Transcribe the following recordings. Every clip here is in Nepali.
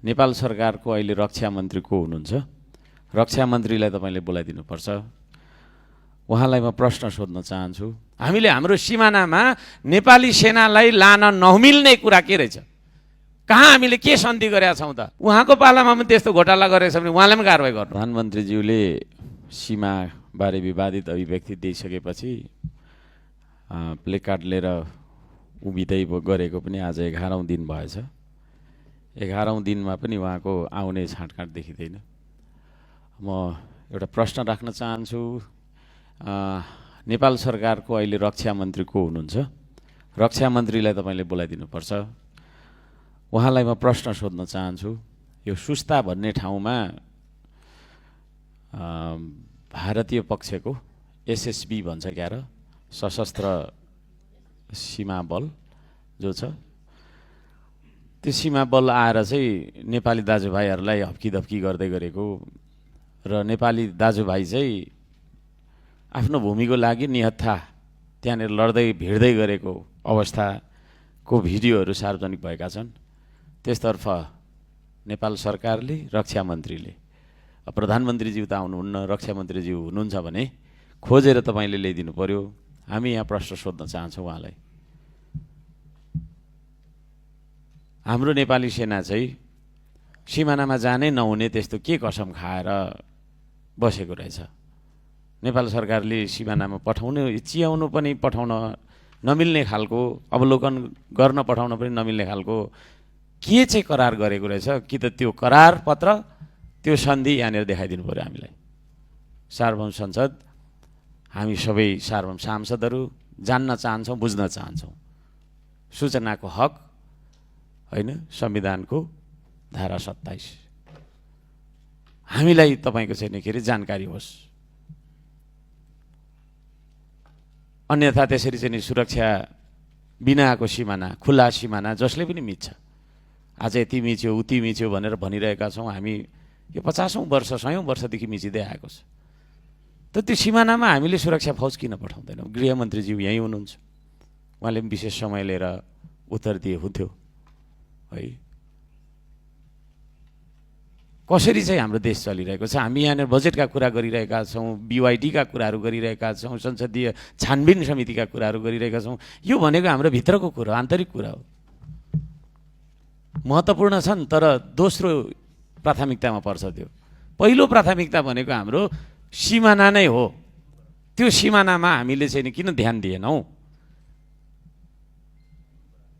नेपाल सरकारको अहिले रक्षा मन्त्री को हुनुहुन्छ? रक्षा मन्त्रीलाई तपाईले बोलाइदिनुपर्छ। उहाँलाई म प्रश्न सोध्न चाहन्छु। हामीले हाम्रो सिमानामा नेपाली सेनालाई लान नमिल्ने कुरा के रहेछ? कहाँ हामीले के सन्धि गरेका छौँ त? उहाँको पालामा पनि त्यस्तो घोटाला गरेछ भने उहाँलाई पनि कारबाही गर्नु। प्रधानमन्त्रीज्यूले सीमाबारे विवादित अभिव्यक्ति दिइसकेपछि प्लेकार्ड लिएर उभिँदै गरेको पनि आज 11औं दिन भएछ। 11औं दिनमा पनि उहाँको आउने छाँटकाँट देखिँदैन। म एउटा प्रश्न राख्न चाहन्छु। नेपाल सरकारको अहिले रक्षा मन्त्री को हुनुहुन्छ? रक्षा मन्त्रीलाई तपाईले बोलाइदिनुपर्छ। उहाँलाई म प्रश्न सोध्न चाहन्छु। यो सुस्ता भन्ने ठाउँमा भारतीय पक्षको एसएसबी भन्छ क्या र, सशस्त्र सीमा बल जो छ, त्यो सीमा बल आएर चाहिँ नेपाली दाजुभाइहरूलाई हप्की गर्दै गरेको र नेपाली दाजुभाइ चाहिँ आफ्नो भूमिको लागि निहत्था त्यहाँनिर लड्दै भिड्दै गरेको अवस्थाको भिडियोहरू सार्वजनिक भएका छन्। त्यसतर्फ नेपाल सरकारले, रक्षा मन्त्रीले, प्रधानमन्त्रीज्यू त आउनुहुन्न, रक्षा मन्त्रीज्यू हुनुहुन्छ भने खोजेर तपाईले ल्याइदिनु पर्यो। हामी यहाँ प्रश्न सोध्न चाहन्छौँ उहाँलाई। हाम्रो नेपाली सेना चाहिँ सिमानामा जानै नहुने त्यस्तो के कसम खाएर बसेको रहेछ? नेपाल सरकारले सिमानामा पठाउनु, चियाउनु पनि पठाउन नमिल्ने खालको, अवलोकन गर्न पठाउन पनि नमिल्ने खालको के चाहिँ करार गरेको रहेछ? कि त त्यो करार पत्र, त्यो सन्धि यहाँनिर देखाइदिनु पर्यो हामीलाई। सार्वभौम संसद, हामी सबै सार्वभौम सांसदहरू जान्न चाहन्छौँ, बुझ्न चाहन्छौँ। सूचनाको हक होइन, संविधानको धारा 27, हामीलाई तपाईको चाहिँ के अरे जानकारी होस्। अन्यथा त्यसरी चाहिँ सुरक्षा बिनाको सिमाना, खुला सिमाना जसले पनि मिच्छ, आज यति मिच्यो उति मिच्यो भनेर भनिरहेका छौँ। हामी यो 50औं वर्ष 100औं वर्षदेखि मिचिँदै आएको छ। त त्यो सिमानामा हामीले सुरक्षा फौज किन पठाउँदैनौँ? गृहमन्त्रीज्यू यहीँ हुनुहुन्छ, उहाँले पनि विशेष समय लिएर उत्तर दिए हुन्थ्यो है। कसरी चाहिँ हाम्रो देश चलिरहेको छ? हामी यहाँनिर बजेटका कुरा गरिरहेका छौँ, BYD का कुराहरू गरिरहेका छौँ, संसदीय छानबिन समितिका कुराहरू गरिरहेका छौँ। यो भनेको हाम्रो भित्रको कुरा, आन्तरिक कुरा हो, महत्त्वपूर्ण छन्, तर दोस्रो प्राथमिकतामा पर्छ त्यो। पहिलो प्राथमिकता भनेको हाम्रो सिमाना नै हो। त्यो सिमानामा हामीले चाहिँ किन ध्यान दिएनौँ?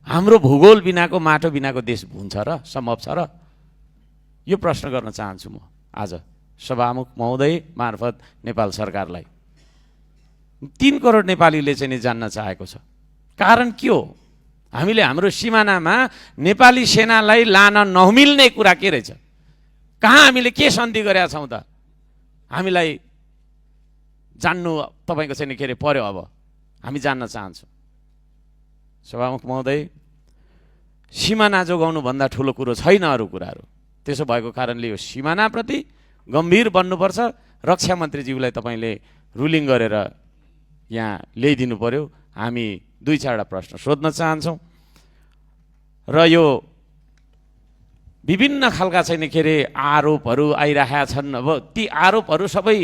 हाम्रो भूगोल बिनाको, माटो बिनाको देश हुन्छ र? सम्भव छ र? यो प्रश्न गर्न चाहन्छु म आज सभामुख महोदय मार्फत नेपाल सरकारलाई। 3 करोड नेपालीले चाहिँ जान्न चाहेको छ, कारण के हो? हामीले हाम्रो सिमानामा नेपाली सेनालाई लान नमिल्ने कुरा के रहेछ? कहाँ हामीले के सन्धि गरेका छौँ त? हामीलाई जान्नु तपाईको चाहिँ के अरे पर्यो। अब हामी जान्न चाहन्छौँ। सभामुख महोदय, सिमाना जोगाउनु भन्दा ठुलो कुरो छैन अरू कुराहरू। त्यसो भएको कारणले यो सिमानाप्रति गम्भीर बन्नुपर्छ। रक्षा मन्त्रीज्यूलाई तपाईले रुलिङ गरेर यहाँ ल्याइदिनु पर्यो। हामी 2-4 प्रश्न सोध्न चाहन्छौँ र यो विभिन्न खालका चाहिँ के अरे आरोपहरू आइरहेका छन्। अब ती आरोपहरू सबै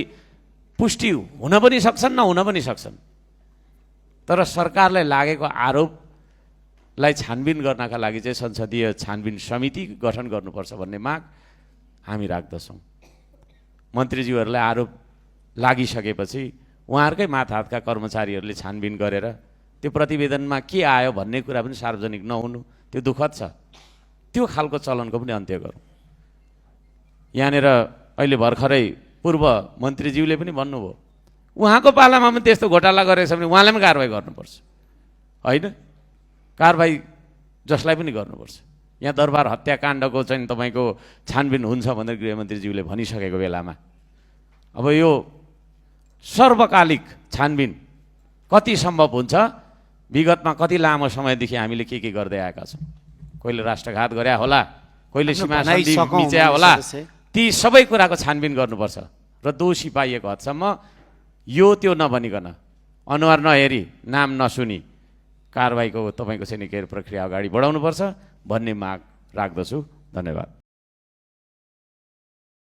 पुष्टि हुन पनि सक्छन्, नहुन पनि सक्छन्, तर सरकारलाई लागेको आरोपलाई छानबिन गर्नका लागि चाहिँ संसदीय छानबिन समिति गठन गर्नुपर्छ भन्ने माग हामी राख्दछौँ। मन्त्रीज्यूहरूलाई आरोप लागिसकेपछि उहाँहरूकै माथहातका कर्मचारीहरूले छानबिन गरेर त्यो प्रतिवेदनमा के आयो भन्ने कुरा पनि सार्वजनिक नहुनु, त्यो दुःखद छ। त्यो खालको चलनको पनि अन्त्य गरौँ। यहाँनिर अहिले भर्खरै पूर्व मन्त्रीज्यूले पनि भन्नुभयो, उहाँको पालामा पनि त्यस्तो घोटाला गरेछ भने उहाँलाई पनि कारबाही गर्नुपर्छ होइन? कारबाही जसलाई पनि गर्नुपर्छ। यहाँ दरबार हत्याकाण्डको चाहिँ तपाईँको छानबिन हुन्छ भनेर गृहमन्त्रीज्यूले भनिसकेको बेलामा अब यो सर्वकालिक छानबिन कति सम्भव हुन्छ? विगतमा कति लामो समयदेखि हामीले के गर्दै आएका छौँ? कोहीले राष्ट्रघात गरे होला, कोहीले सीमा सन्धि मिच्या होला। ती सबै कुराको छानबिन गर्नुपर्छ र दोषी पाइएको हदसम्म यो त्यो नभनिकन, अनुहार नहेरी, नाम नसुनी कारबाहीको तपाईको चाहिँ के प्रक्रिया अगाडि बढाउनुपर्छ भन्ने माग राख्दछु। धन्यवाद।